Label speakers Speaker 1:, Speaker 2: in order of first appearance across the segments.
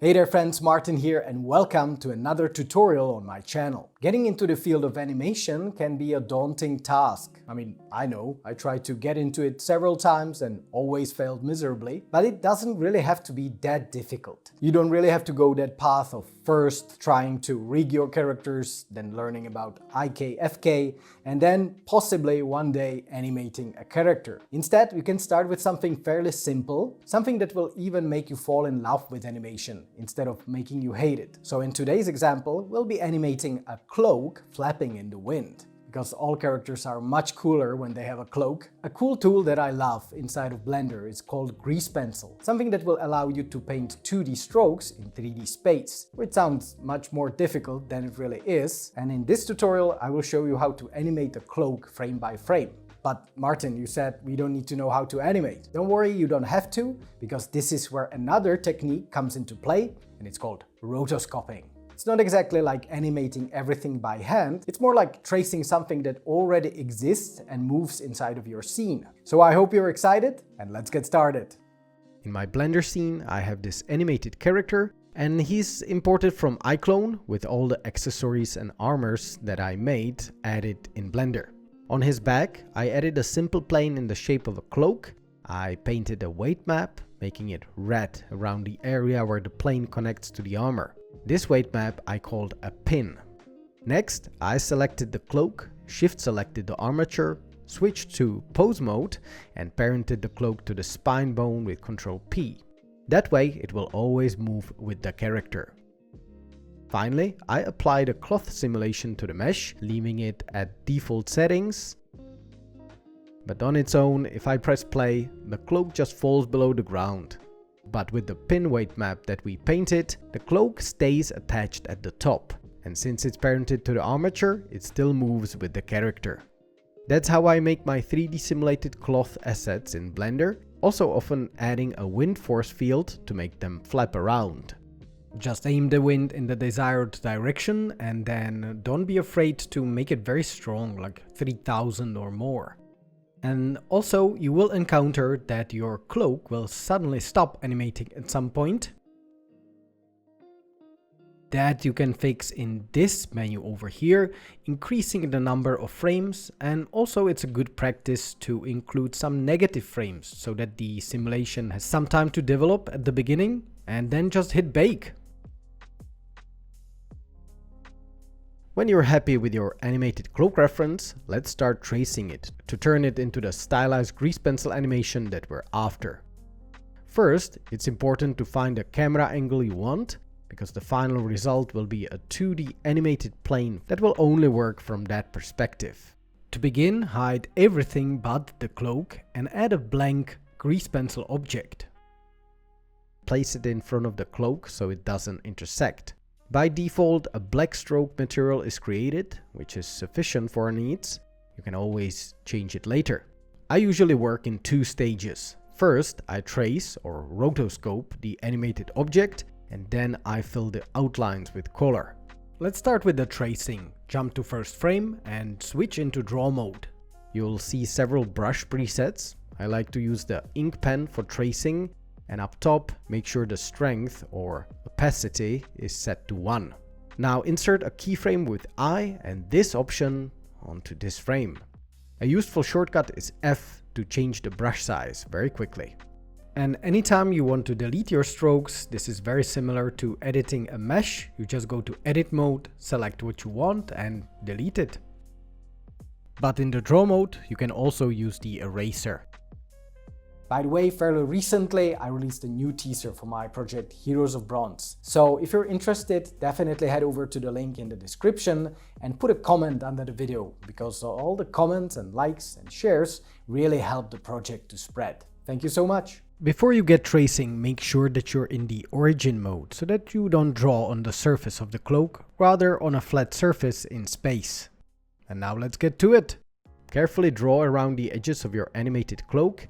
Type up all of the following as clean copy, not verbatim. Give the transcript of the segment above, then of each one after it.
Speaker 1: Hey there friends, Martin here and welcome to another tutorial on my channel. Getting into the field of animation can be a daunting task. I know, I tried to get into it several times and always failed miserably, but it doesn't really have to be that difficult. You don't really have to go that path of first trying to rig your characters, then learning about IK, FK, and then possibly one day animating a character. Instead, you can start with something fairly simple, something that will even make you fall in love with animation instead of making you hate it. So in today's example, we'll be animating a cloak flapping in the wind. Because all characters are much cooler when they have a cloak. A cool tool that I love inside of Blender is called Grease Pencil, something that will allow you to paint 2D strokes in 3D space, which sounds much more difficult than it really is. And in this tutorial I will show you how to animate a cloak frame by frame. But Martin, you said we don't need to know how to animate. Don't worry, you don't have to, because this is where another technique comes into play, and it's called rotoscoping. It's not exactly like animating everything by hand, it's more like tracing something that already exists and moves inside of your scene. So I hope you're excited, and let's get started.
Speaker 2: In my Blender scene, I have this animated character, and he's imported from iClone with all the accessories and armors that I made added in Blender. On his back, I added a simple plane in the shape of a cloak. I painted a weight map, making it red around the area where the plane connects to the armor. This weight map I called a pin. Next, I selected the cloak, shift selected the armature, switched to pose mode and parented the cloak to the spine bone with Ctrl P. That way it will always move with the character. Finally, I applied a cloth simulation to the mesh, leaving it at default settings. But on its own, if I press play, the cloak just falls below the ground. But with the pin weight map that we painted, the cloak stays attached at the top. And since it's parented to the armature, it still moves with the character. That's how I make my 3D simulated cloth assets in Blender, also often adding a wind force field to make them flap around. Just aim the wind in the desired direction and then don't be afraid to make it very strong, like 3000 or more. And also, you will encounter that your cloak will suddenly stop animating at some point. That you can fix in this menu over here, increasing the number of frames, and also it's a good practice to include some negative frames so that the simulation has some time to develop at the beginning and then just hit bake. When you're happy with your animated cloak reference, let's start tracing it to turn it into the stylized grease pencil animation that we're after. First, it's important to find the camera angle you want, because the final result will be a 2D animated plane that will only work from that perspective. To begin, hide everything but the cloak and add a blank grease pencil object. Place it in front of the cloak so it doesn't intersect. By default, a black stroke material is created, which is sufficient for our needs. You can always change it later. I usually work in two stages. First, I trace or rotoscope the animated object, and then I fill the outlines with color. Let's start with the tracing. Jump to first frame and switch into draw mode. You'll see several brush presets. I like to use the ink pen for tracing, and up top, make sure the strength or opacity is set to 1. Now insert a keyframe with I and this option onto this frame. A useful shortcut is F to change the brush size very quickly. And anytime you want to delete your strokes, this is very similar to editing a mesh. You just go to edit mode, select what you want and delete it. But in the draw mode, you can also use the eraser.
Speaker 1: By the way, fairly recently I released a new teaser for my project Heroes of Bronze. So if you're interested, definitely head over to the link in the description and put a comment under the video, because all the comments and likes and shares really help the project to spread. Thank you so much.
Speaker 2: Before you get tracing, make sure that you're in the origin mode so that you don't draw on the surface of the cloak, rather on a flat surface in space. And now let's get to it. Carefully draw around the edges of your animated cloak.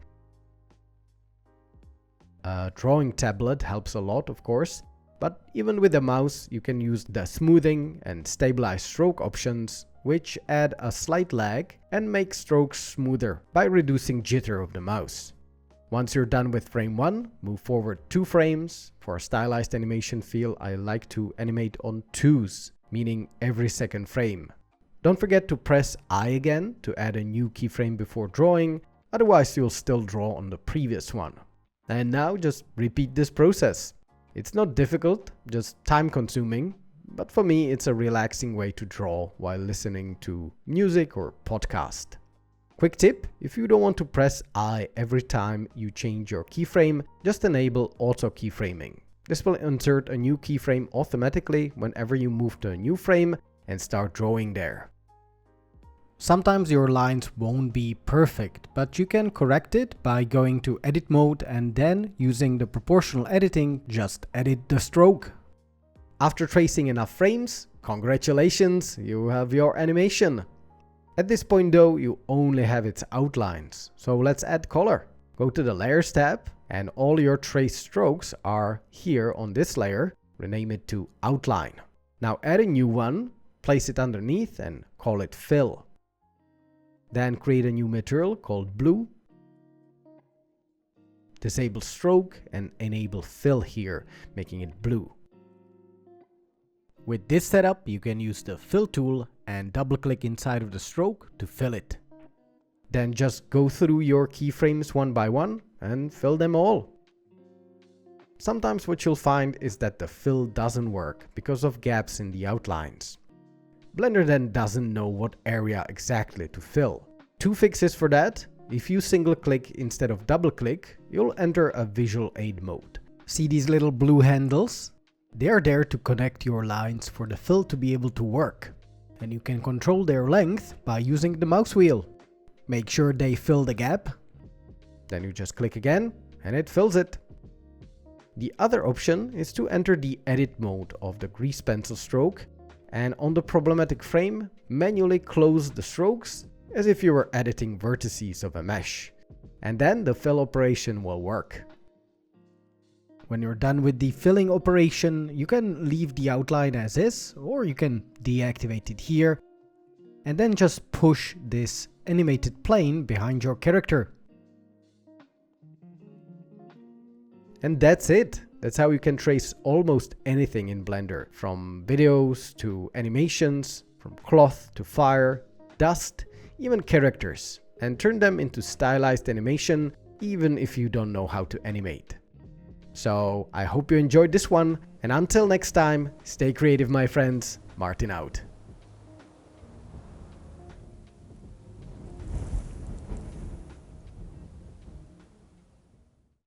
Speaker 2: A drawing tablet helps a lot, of course, but even with a mouse you can use the smoothing and stabilize stroke options, which add a slight lag and make strokes smoother by reducing jitter of the mouse. Once you're done with frame 1, move forward 2 frames. For a stylized animation feel, I like to animate on 2s, meaning every second frame. Don't forget to press I again to add a new keyframe before drawing, otherwise you'll still draw on the previous one. And now just repeat this process. It's not difficult, just time consuming, but for me it's a relaxing way to draw while listening to music or podcast. Quick tip, if you don't want to press I every time you change your keyframe, just enable auto keyframing. This will insert a new keyframe automatically whenever you move to a new frame and start drawing there.
Speaker 1: Sometimes your lines won't be perfect, but you can correct it by going to edit mode and then using the proportional editing, just edit the stroke.
Speaker 2: After tracing enough frames, congratulations, you have your animation. At this point though, you only have its outlines, so let's add color. Go to the Layers tab and all your trace strokes are here on this layer. Rename it to Outline. Now add a new one, place it underneath and call it Fill. Then create a new material called Blue. Disable Stroke and enable Fill here, making it blue.
Speaker 1: With this setup, you can use the Fill tool and double-click inside of the stroke to fill it.
Speaker 2: Then just go through your keyframes one by one and fill them all. Sometimes what you'll find is that the fill doesn't work because of gaps in the outlines. Blender then doesn't know what area exactly to fill. 2 fixes for that. If you single click instead of double click, you'll enter a visual aid mode.
Speaker 1: See these little blue handles? They are there to connect your lines for the fill to be able to work. And you can control their length by using the mouse wheel. Make sure they fill the gap.
Speaker 2: Then you just click again and it fills it. The other option is to enter the edit mode of the grease pencil stroke and on the problematic frame, manually close the strokes as if you were editing vertices of a mesh. And then the fill operation will work.
Speaker 1: When you're done with the filling operation, you can leave the outline as is, or you can deactivate it here, and then just push this animated plane behind your character.
Speaker 2: And that's it. That's how you can trace almost anything in Blender, from videos to animations, from cloth to fire, dust, even characters, and turn them into stylized animation even if you don't know how to animate. So I hope you enjoyed this one, and until next time, stay creative my friends. Martin out.